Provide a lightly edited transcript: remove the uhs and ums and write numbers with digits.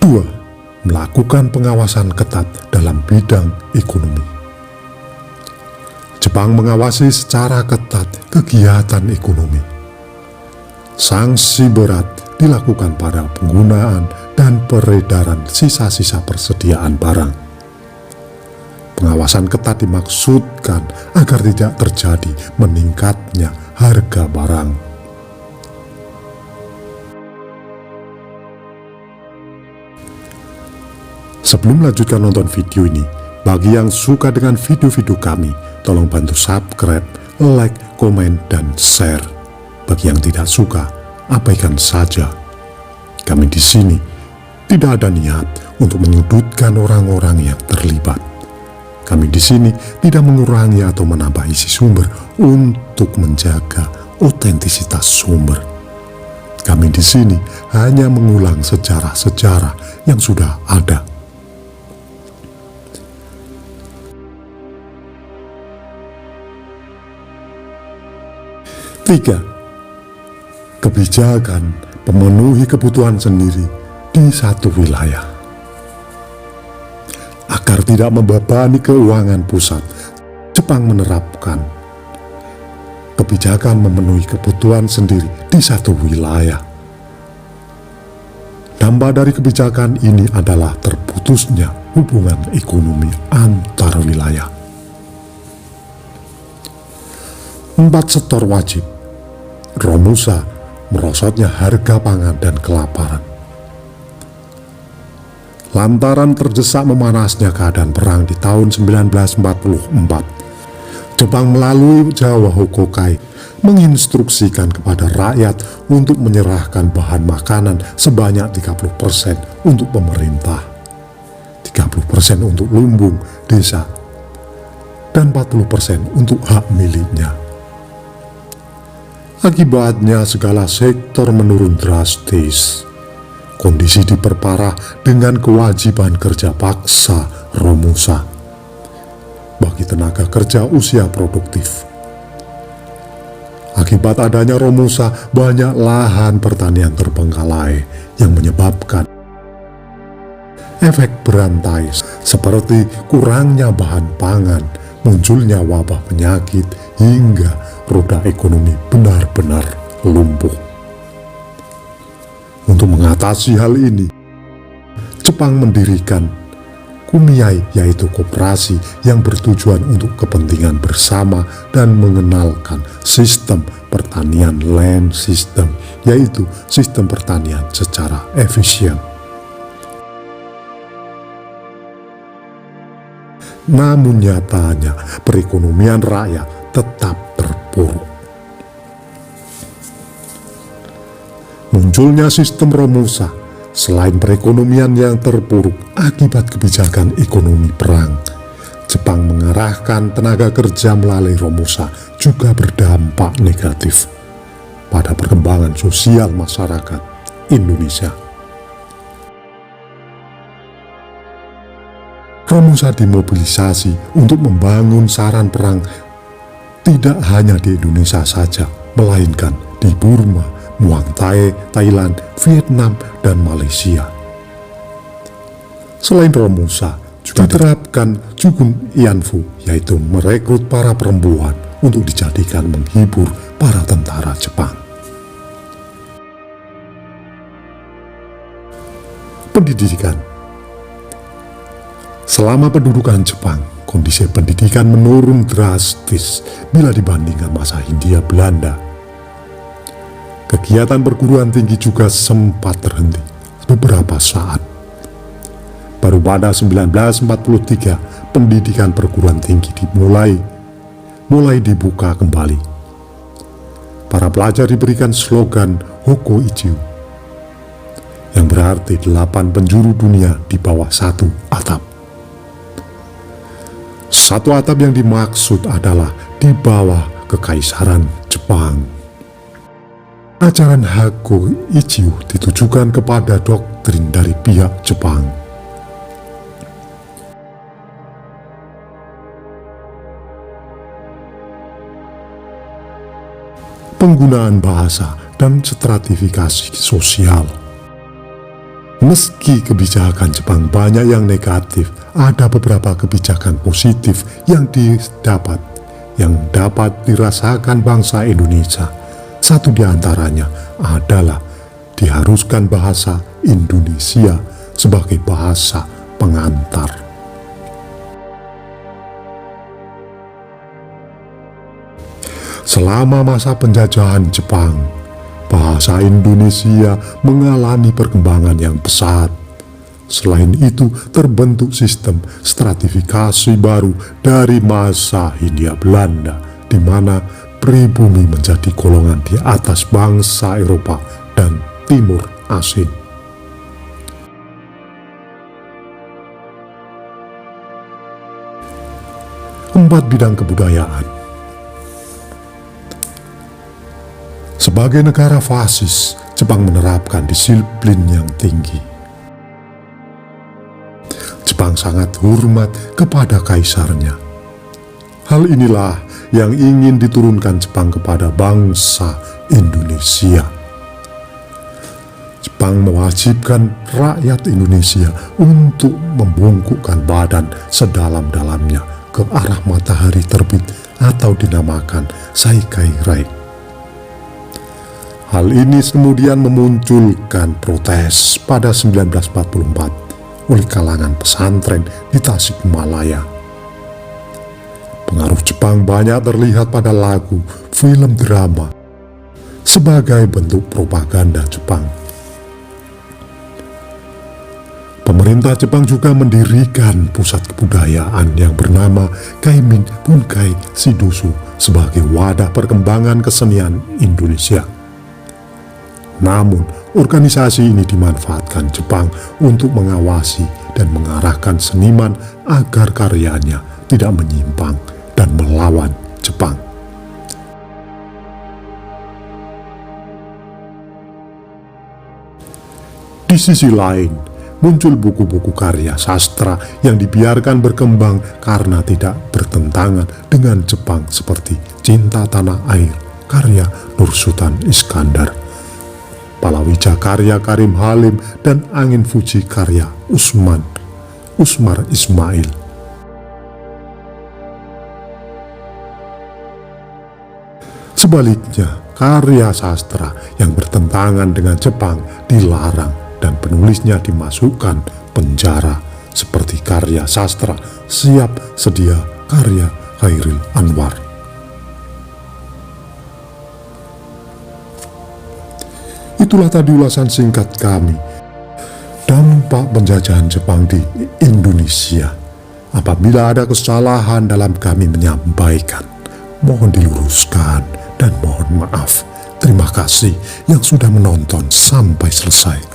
2. Melakukan pengawasan ketat dalam bidang ekonomi. Jepang mengawasi secara ketat kegiatan ekonomi. Sanksi berat dilakukan pada penggunaan dan peredaran sisa-sisa persediaan barang. Pengawasan ketat dimaksudkan agar tidak terjadi meningkatnya harga barang. Sebelum melanjutkan nonton video ini, bagi yang suka dengan video-video kami, tolong bantu subscribe, like, komen, dan share. Bagi yang tidak suka, abaikan saja. Kami di sini tidak ada niat untuk menyudutkan orang-orang yang terlibat. Kami di sini tidak mengurangi atau menambah isi sumber untuk menjaga otentisitas sumber. Kami di sini hanya mengulang sejarah-sejarah yang sudah ada. Tiga, kebijakan memenuhi kebutuhan sendiri di satu wilayah. Agar tidak membebani keuangan pusat, Jepang menerapkan kebijakan memenuhi kebutuhan sendiri di satu wilayah. Dampak dari kebijakan ini adalah terputusnya hubungan ekonomi antar wilayah. 4 sektor wajib. Romusa, merosotnya harga pangan dan kelaparan. Lantaran terdesak memanasnya keadaan perang di tahun 1944, Jepang melalui Jawa Hokokai menginstruksikan kepada rakyat untuk menyerahkan bahan makanan sebanyak 30% untuk pemerintah, 30% untuk lumbung desa, dan 40% untuk hak miliknya. Akibatnya segala sektor menurun drastis. Kondisi diperparah dengan kewajiban kerja paksa Romusa bagi tenaga kerja usia produktif. Akibat adanya Romusa, banyak lahan pertanian terbengkalai yang menyebabkan efek berantai seperti kurangnya bahan pangan, munculnya wabah penyakit, hingga roda ekonomi benar-benar lumpuh. Untuk mengatasi hal ini, Jepang mendirikan Kumiai, yaitu koperasi yang bertujuan untuk kepentingan bersama dan mengenalkan sistem pertanian land system, yaitu sistem pertanian secara efisien. Namun nyatanya perekonomian rakyat tetap terpuruk. Munculnya sistem Romusa, selain perekonomian yang terpuruk akibat kebijakan ekonomi perang, Jepang mengarahkan tenaga kerja melalui Romusa juga berdampak negatif pada perkembangan sosial masyarakat Indonesia. Romusa dimobilisasi untuk membangun saran perang tidak hanya di Indonesia saja, melainkan di Burma, Muang Thai, Thailand, Vietnam, dan Malaysia. Selain Romusa, juga diterapkan Jugun Ianfu, yaitu merekrut para perempuan untuk dijadikan menghibur para tentara Jepang. Pendidikan. Selama pendudukan Jepang, kondisi pendidikan menurun drastis bila dibandingkan masa Hindia Belanda. Kegiatan perguruan tinggi juga sempat terhenti beberapa saat. Baru pada 1943, pendidikan perguruan tinggi mulai dibuka kembali. Para pelajar diberikan slogan Hoko Ichiu, yang berarti 8 penjuru dunia di bawah satu atap. Satu atap yang dimaksud adalah di bawah Kekaisaran Jepang. Ajaran Hoko Ichiu ditujukan kepada doktrin dari pihak Jepang. Penggunaan bahasa dan stratifikasi sosial. Meski kebijakan Jepang banyak yang negatif, ada beberapa kebijakan positif yang dapat dirasakan bangsa Indonesia. Satu di antaranya adalah diharuskan bahasa Indonesia sebagai bahasa pengantar. Selama masa penjajahan Jepang, bahasa Indonesia mengalami perkembangan yang pesat. Selain itu, terbentuk sistem stratifikasi baru dari masa Hindia Belanda, di mana pribumi menjadi golongan di atas bangsa Eropa dan Timur Asing. Empat bidang kebudayaan. Sebagai negara fasis, Jepang menerapkan disiplin yang tinggi. Jepang sangat hormat kepada kaisarnya. Hal inilah yang ingin diturunkan Jepang kepada bangsa Indonesia. Jepang mewajibkan rakyat Indonesia untuk membungkukkan badan sedalam-dalamnya ke arah matahari terbit atau dinamakan Saikai Rai. Hal ini kemudian memunculkan protes pada 1944 oleh kalangan pesantren di Tasikmalaya. Pengaruh Jepang banyak terlihat pada lagu, film, drama sebagai bentuk propaganda Jepang. Pemerintah Jepang juga mendirikan pusat kebudayaan yang bernama Kaimin Bunkai Shidosu sebagai wadah perkembangan kesenian Indonesia. Namun, organisasi ini dimanfaatkan Jepang untuk mengawasi dan mengarahkan seniman agar karyanya tidak menyimpang dan melawan Jepang. Di sisi lain, muncul buku-buku karya sastra yang dibiarkan berkembang karena tidak bertentangan dengan Jepang seperti Cinta Tanah Air karya Nursultan Iskandar, Palawija karya Karim Halim, dan Angin Fuji karya Usmar Ismail. Sebaliknya, karya sastra yang bertentangan dengan Jepang dilarang dan penulisnya dimasukkan penjara seperti karya sastra Siap Sedia karya Khairil Anwar. Itulah tadi ulasan singkat kami, dampak penjajahan Jepang di Indonesia. Apabila ada kesalahan dalam kami menyampaikan, mohon diluruskan dan mohon maaf. Terima kasih yang sudah menonton sampai selesai.